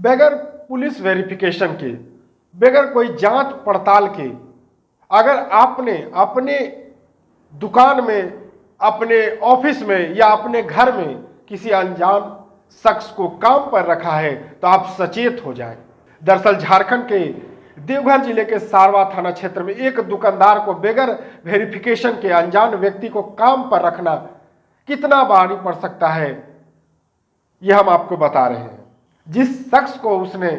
बगैर police verification के, बगैर कोई जांच पड़ताल के अगर आपने अपने दुकान में, अपने ऑफिस में या अपने घर में किसी अनजान शख्स को काम पर रखा है तो आप सचेत हो जाएं। दरअसल झारखंड के देवघर जिले के सारवा थाना क्षेत्र में एक दुकानदार को बगैर वेरिफिकेशन के अनजान व्यक्ति को काम पर रखना कितना भारी पड़ सकता है, यह हम आपको बता रहे हैं। जिस शख्स को उसने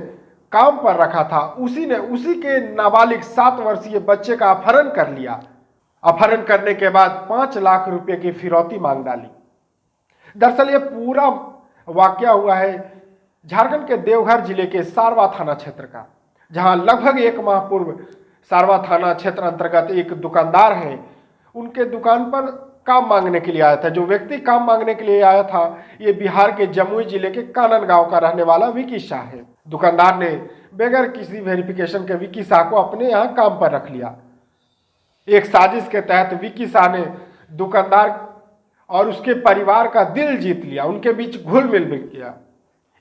काम पर रखा था उसी के नाबालिग 7 वर्षीय बच्चे का अपहरण कर लिया। अपहरण करने के बाद 5 लाख रुपए की फिरौती मांग डाली। दरअसल ये पूरा वाकया हुआ है झारखंड के देवघर जिले के सारवा थाना क्षेत्र का, जहां लगभग 1 माह पूर्व सारवा थाना क्षेत्र अंतर्गत एक दुकानदार हैं, उनके दुकान पर काम मांगने के लिए आया था। जो व्यक्ति काम मांगने के लिए आया था ये बिहार के जमुई जिले के कानन गांव का रहने वाला विकी शाह है। दुकानदार ने बगैर किसी वेरिफिकेशन के विकी शाह को अपने यहाँ काम पर रख लिया। एक साजिश के तहत विकी शाह ने दुकानदार और उसके परिवार का दिल जीत लिया, उनके बीच घुल मिल गया।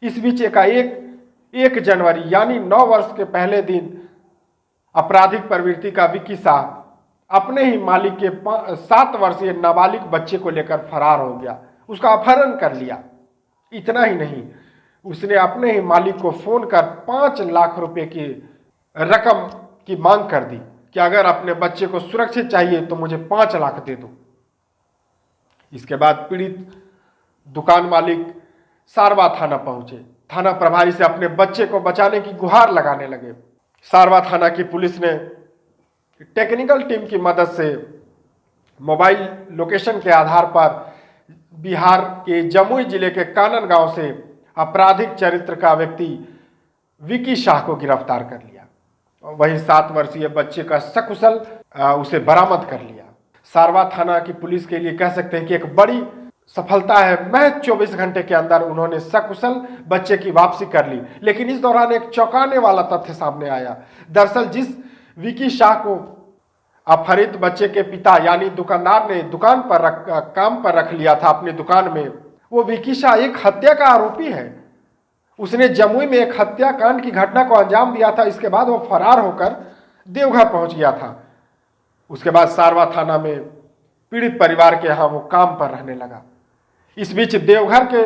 इस बीच एकाएक 1 जनवरी यानी 9 वर्ष के पहले दिन आपराधिक प्रवृत्ति का विकी शाह अपने ही मालिक के 7 वर्षीय नाबालिग बच्चे को लेकर फरार हो गया, उसका अपहरण कर लिया। इतना ही नहीं, उसने अपने ही मालिक को फोन कर 5 लाख रुपए की रकम की मांग कर दी कि अगर अपने बच्चे को सुरक्षित चाहिए तो मुझे 5 लाख दे दो। इसके बाद पीड़ित दुकान मालिक सारवा थाना पहुंचे। थाना प्रभारी से अपने बच्चे को बचाने की गुहार लगाने लगे। सारवा थाना की पुलिस ने टेक्निकल टीम की मदद से मोबाइल लोकेशन के आधार पर बिहार के जमुई जिले के कानन गांव से आपराधिक चरित्र का व्यक्ति विकी शाह को गिरफ्तार कर लिया। वहीं 7 वर्षीय बच्चे का सकुशल उसे बरामद कर लिया। सारवा थाना की पुलिस के लिए कह सकते हैं कि एक बड़ी सफलता है। महज 24 घंटे के अंदर उन्होंने सकुशल बच्चे की वापसी कर ली। लेकिन इस दौरान एक चौंकाने वाला तथ्य सामने आया। दरअसल जिस विकी शाह को अपहरित बच्चे के पिता यानी दुकानदार ने दुकान पर काम पर रख लिया था अपनी दुकान में, वो विकी शाह एक हत्या का आरोपी है। उसने जमुई में एक हत्याकांड की घटना को अंजाम दिया था। इसके बाद वो फरार होकर देवघर पहुंच गया था। उसके बाद सारवा थाना में पीड़ित परिवार के यहाँ वो काम पर रहने लगा। इस बीच देवघर के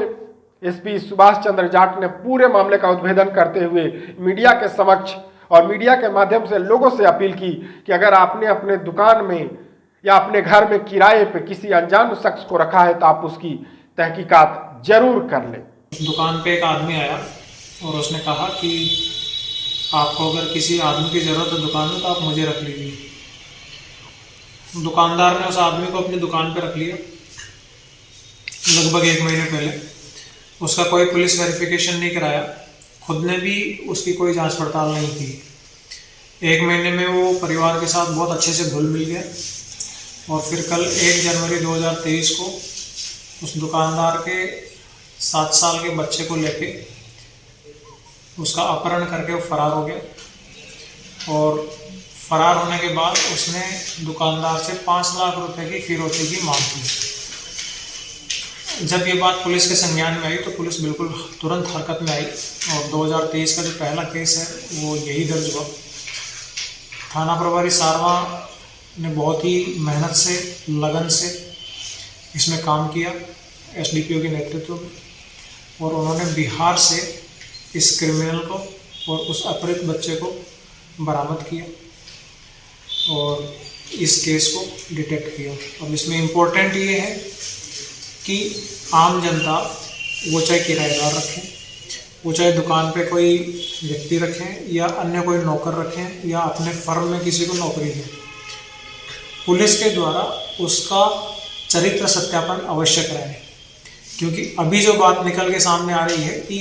एसपी सुभाष चंद्र जाट ने पूरे मामले का उद्भेदन करते हुए मीडिया के समक्ष और मीडिया के माध्यम से लोगों से अपील की कि अगर आपने अपने दुकान में या अपने घर में किराए पे किसी अनजान शख्स को रखा है तो आप उसकी तहकीकात जरूर कर लें। दुकान पे एक आदमी आया और उसने कहा कि आपको अगर किसी आदमी की ज़रूरत है दुकान में तो आप मुझे रख लीजिए। दुकानदार ने उस आदमी को अपनी दुकान पे रख लिया लगभग 1 महीने पहले। उसका कोई पुलिस वेरिफिकेशन नहीं कराया, खुद ने भी उसकी कोई जांच पड़ताल नहीं की। 1 महीने में वो परिवार के साथ बहुत अच्छे से घुल मिल गया और फिर कल 1 जनवरी 2023 को उस दुकानदार के 7 साल के बच्चे को लेके उसका अपहरण करके वो फरार हो गया। और फरार होने के बाद उसने दुकानदार से 5 लाख रुपए की फिरौती की मांग की। जब ये बात पुलिस के संज्ञान में आई तो पुलिस बिल्कुल तुरंत हरकत में आई और 2023 का जो पहला केस है वो यही दर्ज हुआ। थाना प्रभारी सारवा ने बहुत ही मेहनत से, लगन से इसमें काम किया एसडीपीओ के नेतृत्व में, और उन्होंने बिहार से इस क्रिमिनल को और उस अपहृत बच्चे को बरामद किया और इस केस को डिटेक्ट किया। अब इसमें इम्पोर्टेंट ये है कि आम जनता, वो चाहे किराएदार रखें, वो चाहे दुकान पे कोई व्यक्ति रखें या अन्य कोई नौकर रखें या अपने फर्म में किसी को नौकरी दें, पुलिस के द्वारा उसका चरित्र सत्यापन अवश्य कराएं। क्योंकि अभी जो बात निकल के सामने आ रही है कि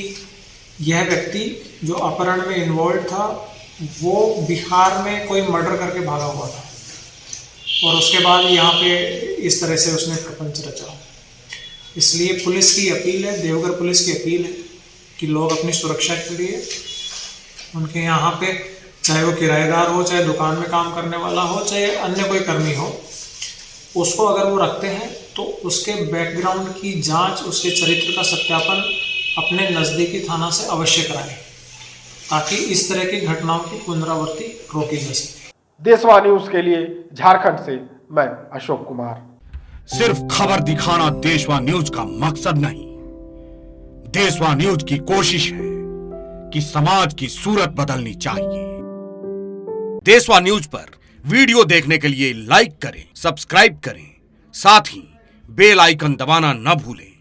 यह व्यक्ति जो अपहरण में इन्वॉल्व था वो बिहार में कोई मर्डर करके भागा हुआ था और उसके बाद यहाँ पे इस तरह से उसने प्रपंच रचा। इसलिए पुलिस की अपील है, देवघर पुलिस की अपील है कि लोग अपनी सुरक्षा के लिए उनके यहाँ पे, चाहे वो किराएदार हो, चाहे दुकान में काम करने वाला हो, चाहे अन्य कोई कर्मी हो, उसको अगर वो रखते हैं तो उसके बैकग्राउंड की जांच, उसके चरित्र का सत्यापन अपने नज़दीकी थाना से अवश्य कराएं। ताकि इस तरह की घटनाओं की पुनरावृत्ति रोकी जा सके। देशवा न्यूज के लिए झारखंड से मैं अशोक कुमार। सिर्फ खबर दिखाना देशवा न्यूज का मकसद नहीं, देशवा न्यूज की कोशिश है कि समाज की सूरत बदलनी चाहिए। देशवा न्यूज पर वीडियो देखने के लिए लाइक करें, सब्सक्राइब करें, साथ ही बेल आइकन दबाना न भूलें।